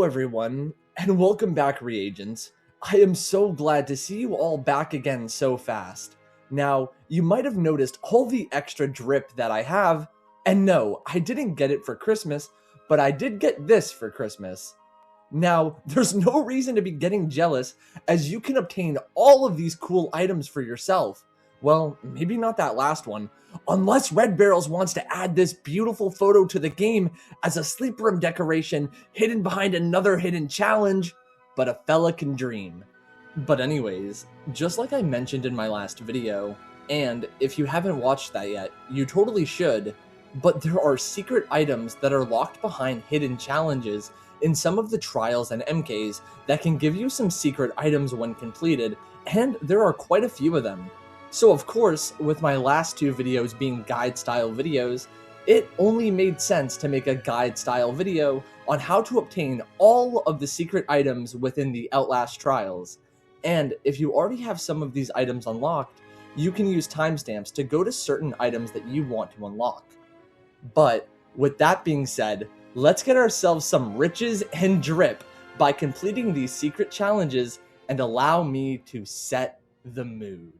everyone, and welcome back, reagents. I am so glad to see you all back again so fast. Now, you might have noticed all the extra drip that I have, and no, I didn't get it for Christmas, but I did get this for Christmas. Now, there's no reason to be getting jealous, as you can obtain all of these cool items for yourself. Well, maybe not that last one, unless Red Barrels wants to add this beautiful photo to the game as a sleep room decoration hidden behind another hidden challenge, but a fella can dream. But anyways, just like I mentioned in my last video, and if you haven't watched that yet, you totally should, but there are secret items that are locked behind hidden challenges in some of the trials and MKs that can give you some secret items when completed, and there are quite a few of them. So of course, with my last two videos being guide style videos, it only made sense to make a guide style video on how to obtain all of the secret items within the Outlast trials. And if you already have some of these items unlocked, you can use timestamps to go to certain items that you want to unlock. But with that being said, let's get ourselves some riches and drip by completing these secret challenges and allow me to set the mood.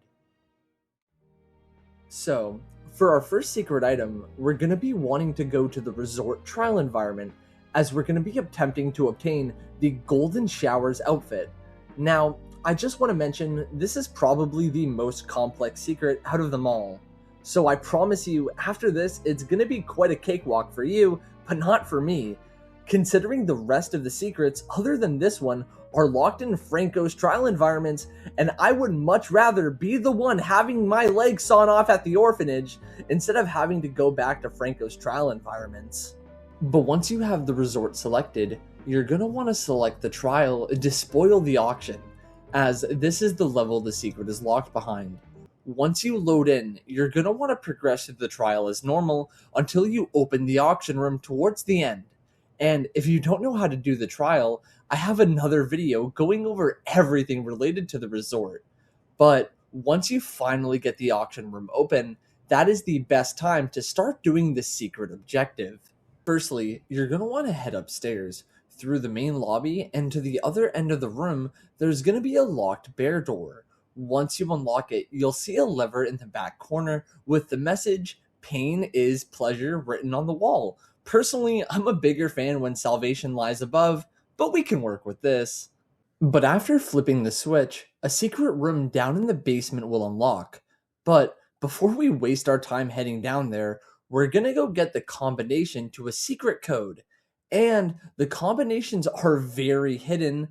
So, for our first secret item, we're going to be wanting to go to the resort trial environment, as we're going to be attempting to obtain the Golden Showers outfit. Now, I just want to mention, this is probably the most complex secret out of them all. So I promise you, after this, it's going to be quite a cakewalk for you, but not for me, considering the rest of the secrets, other than this one, are locked in Franco's trial environments, and I would much rather be the one having my legs sawn off at the orphanage instead of having to go back to Franco's trial environments. But once you have the resort selected, you're going to want to select the trial Despoil the auction, as this is the level the secret is locked behind. Once you load in, you're going to want to progress through the trial as normal until you open the auction room towards the end. And if you don't know how to do the trial, I have another video going over everything related to the resort. But once you finally get the auction room open, that is the best time to start doing the secret objective. Firstly, you're going to want to head upstairs through the main lobby, and to the other end of the room, there's going to be a locked bear door. Once you unlock it, you'll see a lever in the back corner with the message, "Pain is pleasure," written on the wall. Personally, I'm a bigger fan when salvation lies above, but we can work with this. But after flipping the switch, a secret room down in the basement will unlock. But before we waste our time heading down there, we're gonna go get the combination to a secret code. And the combinations are very hidden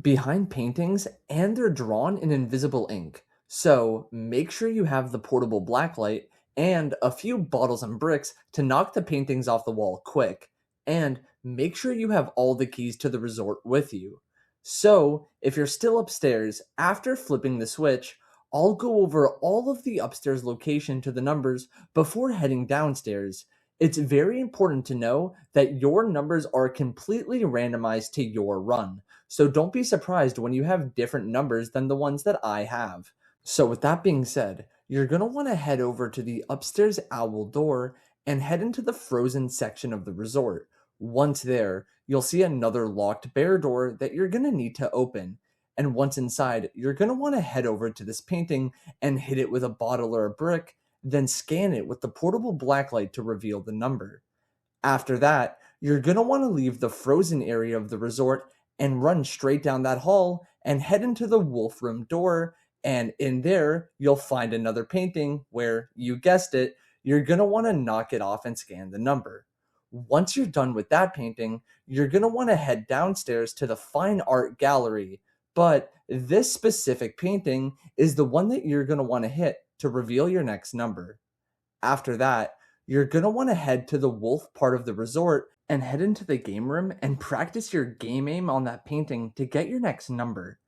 behind paintings, and they're drawn in invisible ink. So make sure you have the portable blacklight and a few bottles and bricks to knock the paintings off the wall quick, and make sure you have all the keys to the resort with you. So if you're still upstairs, after flipping the switch, I'll go over all of the upstairs location to the numbers before heading downstairs. It's very important to know that your numbers are completely randomized to your run, so don't be surprised when you have different numbers than the ones that I have. So with that being said, you're going to want to head over to the upstairs owl door and head into the frozen section of the resort. Once there, you'll see another locked bear door that you're going to need to open. And once inside, you're going to want to head over to this painting and hit it with a bottle or a brick, then scan it with the portable blacklight to reveal the number. After that, you're going to want to leave the frozen area of the resort and run straight down that hall and head into the wolf room door. And in there, you'll find another painting where, you guessed it, you're going to want to knock it off and scan the number. Once you're done with that painting, you're going to want to head downstairs to the fine art gallery. But this specific painting is the one that you're going to want to hit to reveal your next number. After that, you're going to want to head to the wolf part of the resort and head into the game room and practice your game aim on that painting to get your next number.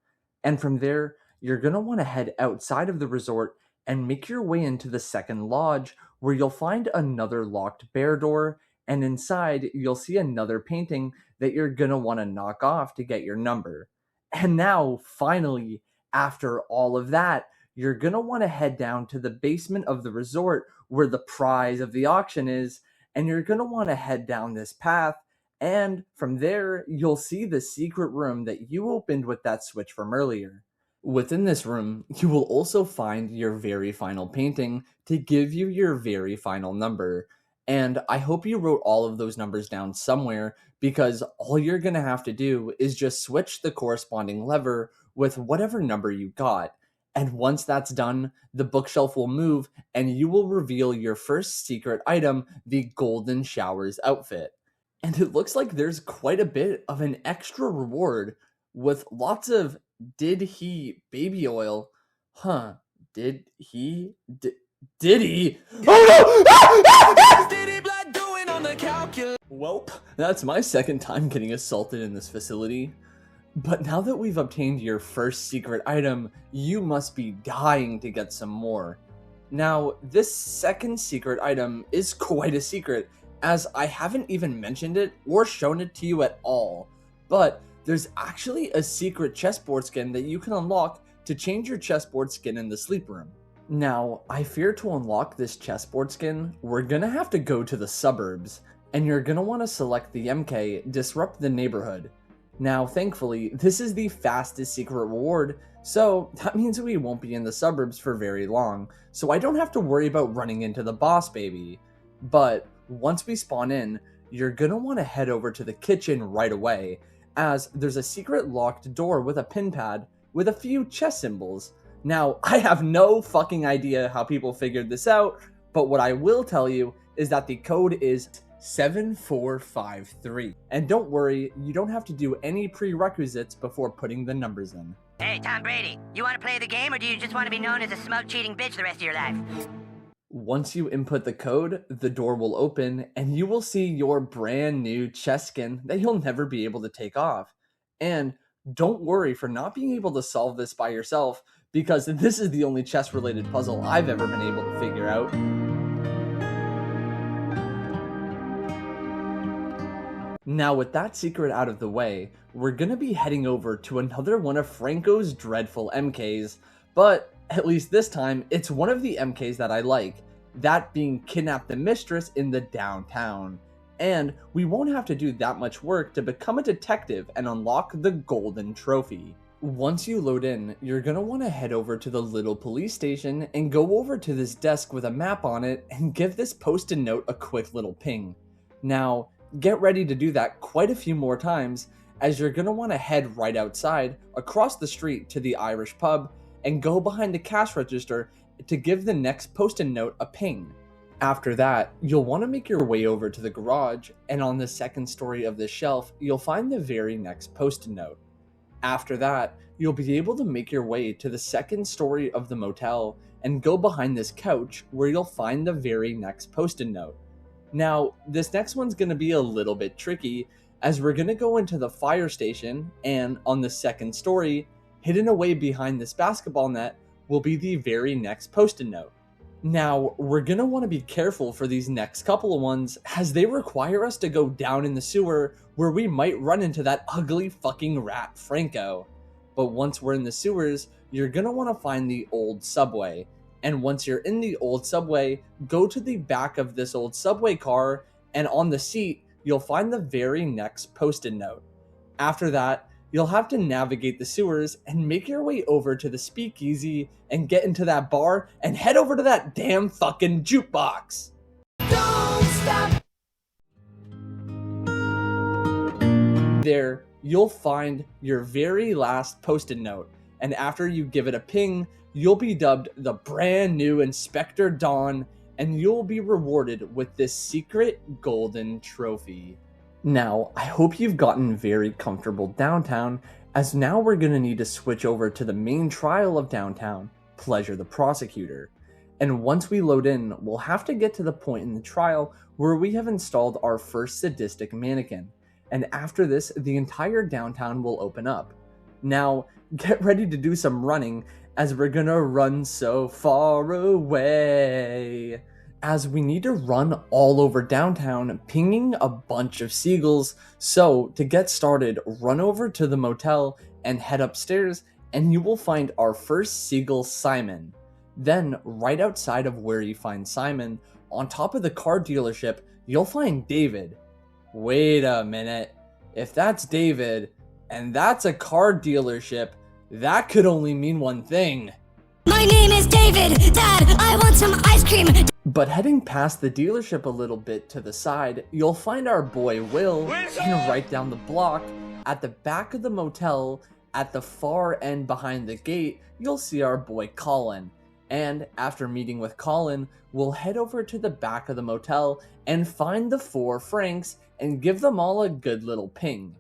And from there, you're going to want to head outside of the resort and make your way into the second lodge, where you'll find another locked bear door, and inside you'll see another painting that you're going to want to knock off to get your number. And now, finally, after all of that, you're going to want to head down to the basement of the resort where the prize of the auction is, and you're going to want to head down this path And from there, you'll see the secret room that you opened with that switch from earlier. Within this room, you will also find your very final painting to give you your very final number. And I hope you wrote all of those numbers down somewhere, because all you're going to have to do is just switch the corresponding lever with whatever number you got. And once that's done, the bookshelf will move and you will reveal your first secret item, the Golden Showers outfit. And it looks like there's quite a bit of an extra reward with lots of did he baby oil. Huh. Did he? Did he? Oh no! Welp, that's my second time getting assaulted in this facility. But now that we've obtained your first secret item, you must be dying to get some more. Now, this second secret item is quite a secret, as I haven't even mentioned it or shown it to you at all. But there's actually a secret chessboard skin that you can unlock to change your chessboard skin in the sleep room. Now, I fear to unlock this chessboard skin, we're gonna have to go to the suburbs, and you're gonna want to select the MK, Disrupt the Neighborhood. Now, thankfully, this is the fastest secret reward, so that means we won't be in the suburbs for very long, so I don't have to worry about running into the boss baby. But once we spawn in, you're gonna want to head over to the kitchen right away, as there's a secret locked door with a pin pad with a few chess symbols. Now, I have no fucking idea how people figured this out, but what I will tell you is that the code is 7453. And don't worry, you don't have to do any prerequisites before putting the numbers in. Hey, Tom Brady, you want to play the game, or do you just want to be known as a smug, cheating bitch the rest of your life? Once you input the code, the door will open, and you will see your brand new chess skin that you'll never be able to take off. And don't worry for not being able to solve this by yourself, because this is the only chess-related puzzle I've ever been able to figure out. Now, with that secret out of the way, we're gonna be heading over to another one of Franco's dreadful MKs, but at least this time, it's one of the MKs that I like, that being Kidnap the Mistress in the downtown. And we won't have to do that much work to become a detective and unlock the golden trophy. Once you load in, you're gonna want to head over to the little police station and go over to this desk with a map on it and give this post-it note a quick little ping. Now, get ready to do that quite a few more times, as you're gonna want to head right outside, across the street to the Irish pub, and go behind the cash register to give the next post-it note a ping. After that, you'll want to make your way over to the garage, and on the second story of the shelf, you'll find the very next post-it note. After that, you'll be able to make your way to the second story of the motel and go behind this couch where you'll find the very next post-it note. Now, this next one's going to be a little bit tricky, as we're going to go into the fire station, and on the second story, hidden away behind this basketball net, will be the very next post-it note. Now, we're going to want to be careful for these next couple of ones, as they require us to go down in the sewer where we might run into that ugly fucking rat Franco. But once we're in the sewers, you're going to want to find the old subway. And once you're in the old subway, go to the back of this old subway car, and on the seat, you'll find the very next post-it note. After that, you'll have to navigate the sewers and make your way over to the speakeasy and get into that bar and head over to that damn fucking jukebox. Don't stop! There, you'll find your very last post-it note, and after you give it a ping, you'll be dubbed the brand new Inspector Dawn, and you'll be rewarded with this secret golden trophy. Now, I hope you've gotten very comfortable downtown, as now we're going to need to switch over to the main trial of downtown, Pleasure the Prosecutor. And once we load in, we'll have to get to the point in the trial where we have installed our first sadistic mannequin. And after this, the entire downtown will open up. Now, get ready to do some running, as we're gonna run so far away, as we need to run all over downtown, pinging a bunch of seagulls. So to get started, run over to the motel and head upstairs, and you will find our first seagull, Simon. Then right outside of where you find Simon, on top of the car dealership, you'll find David. Wait a minute. If that's David, and that's a car dealership, that could only mean one thing. My name is David! Dad, I want some ice cream! But heading past the dealership a little bit to the side, you'll find our boy Will, and right down the block, at the back of the motel, at the far end behind the gate, you'll see our boy Colin. And after meeting with Colin, we'll head over to the back of the motel and find the 4 Franks and give them all a good little ping.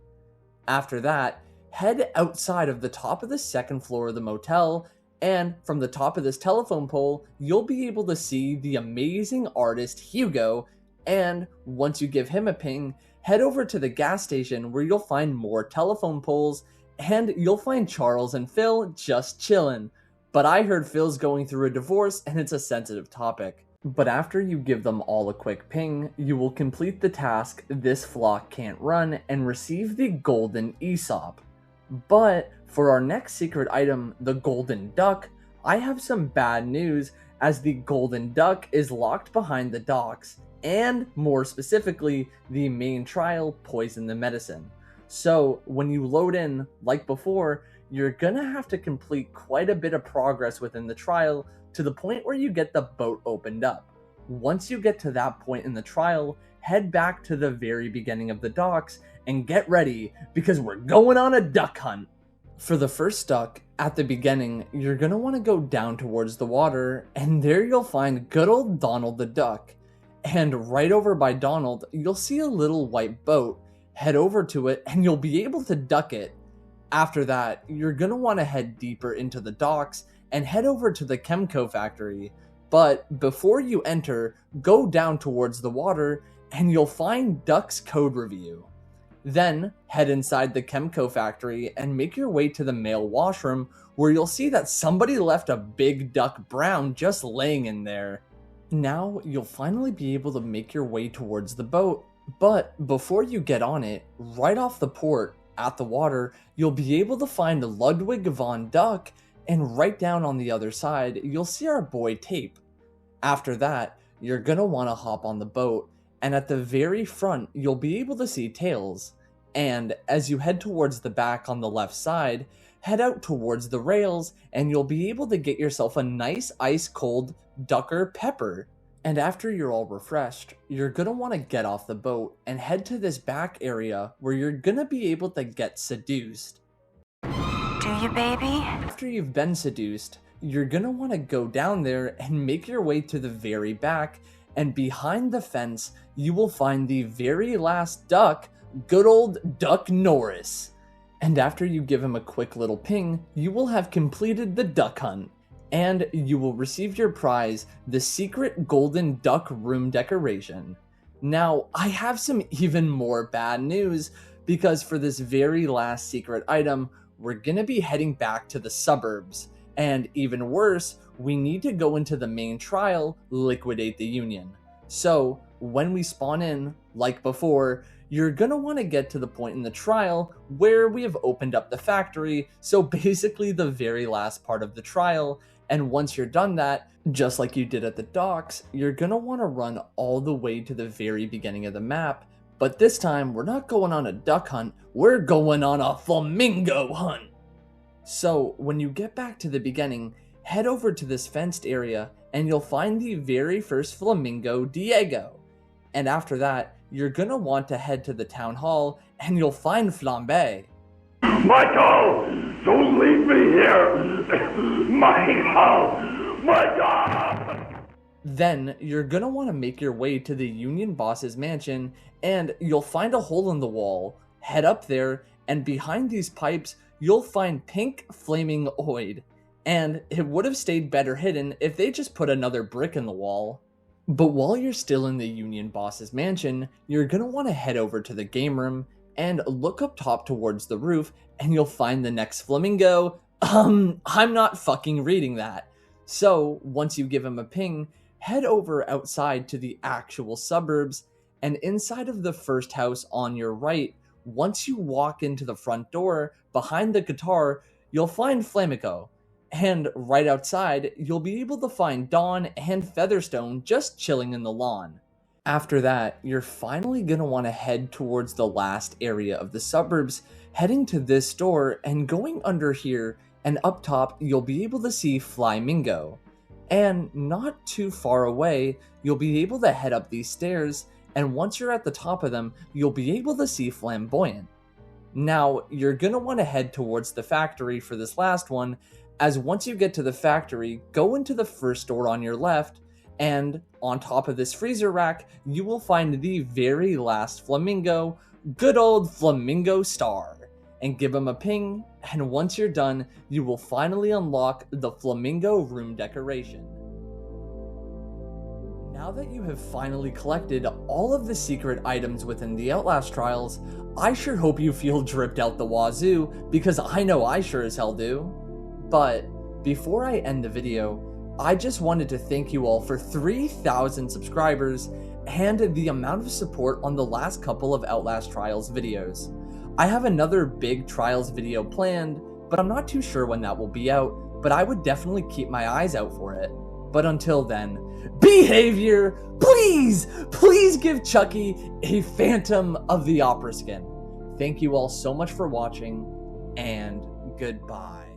After that, head outside of the top of the 2nd floor of the motel, and from the top of this telephone pole, you'll be able to see the amazing artist Hugo, and once you give him a ping, head over to the gas station where you'll find more telephone poles, and you'll find Charles and Phil just chillin'. But I heard Phil's going through a divorce and it's a sensitive topic. But after you give them all a quick ping, you will complete the task This Flock Can't Run and receive the golden ESOP. But for our next secret item, the golden duck, I have some bad news as the golden duck is locked behind the docks, and more specifically, the main trial poisoned the medicine. So when you load in, like before, you're gonna have to complete quite a bit of progress within the trial to the point where you get the boat opened up. Once you get to that point in the trial, head back to the very beginning of the docks and get ready because we're going on a duck hunt. For the first duck, at the beginning, you're gonna want to go down towards the water, and there you'll find good old Donald the duck. And right over by Donald, you'll see a little white boat. Head over to it and you'll be able to duck it. After that, you're gonna want to head deeper into the docks and head over to the Chemco factory. But before you enter, go down towards the water and you'll find Duck's code review. Then head inside the Chemco factory and make your way to the male washroom where you'll see that somebody left a big duck brown just laying in there. Now you'll finally be able to make your way towards the boat, but before you get on it, right off the port at the water, you'll be able to find Ludwig von Duck, and right down on the other side, you'll see our boy Tape. After that, you're gonna want to hop on the boat, and at the very front, you'll be able to see Tails. And as you head towards the back on the left side, head out towards the rails, and you'll be able to get yourself a nice ice-cold Ducker Pepper. And after you're all refreshed, you're gonna want to get off the boat and head to this back area where you're gonna be able to get seduced. Do you, baby? After you've been seduced, you're gonna want to go down there and make your way to the very back, and behind the fence, you will find the very last duck, good old Duck Norris. And after you give him a quick little ping, you will have completed the duck hunt. And you will receive your prize, the secret golden duck room decoration. Now, I have some even more bad news, because for this very last secret item, we're gonna be heading back to the suburbs. And even worse, we need to go into the main trial, Liquidate the Union. So, when we spawn in, like before, you're gonna want to get to the point in the trial where we have opened up the factory, so basically the very last part of the trial. And once you're done that, just like you did at the docks, you're gonna want to run all the way to the very beginning of the map. But this time, we're not going on a duck hunt, we're going on a flamingo hunt. So when you get back to the beginning, head over to this fenced area and you'll find the very first flamingo, Diego. And after that, you're gonna want to head to the town hall and you'll find Flambe. Michael! Don't leave me here! Michael! Michael! Then you're gonna want to make your way to the Union Boss's mansion and you'll find a hole in the wall. Head up there and behind these pipes you'll find Pink Flaming Oid. And it would have stayed better hidden if they just put another brick in the wall. But while you're still in the Union Boss's mansion, you're gonna want to head over to the game room and look up top towards the roof and you'll find the next flamingo. I'm not fucking reading that. So once you give him a ping, head over outside to the actual suburbs, and inside of the first house on your right, once you walk into the front door, behind the guitar, you'll find Flamingo. And right outside, you'll be able to find Dawn and Featherstone just chilling in the lawn. After that, you're finally going to want to head towards the last area of the suburbs, heading to this store and going under here, and up top you'll be able to see Flamingo. And not too far away, you'll be able to head up these stairs, and once you're at the top of them, you'll be able to see Flamboyant. Now, you're going to want to head towards the factory for this last one, as once you get to the factory, go into the first door on your left, and on top of this freezer rack, you will find the very last Flamingo, good old Flamingo Star, and give him a ping, and once you're done, you will finally unlock the Flamingo room decoration. Now that you have finally collected all of the secret items within the Outlast trials, I sure hope you feel dripped out the wazoo, because I know I sure as hell do. But before I end the video, I just wanted to thank you all for 3,000 subscribers and the amount of support on the last couple of Outlast Trials videos. I have another big Trials video planned, but I'm not too sure when that will be out, but I would definitely keep my eyes out for it. But until then, behavior! Please give Chucky a Phantom of the Opera skin. Thank you all so much for watching, and goodbye.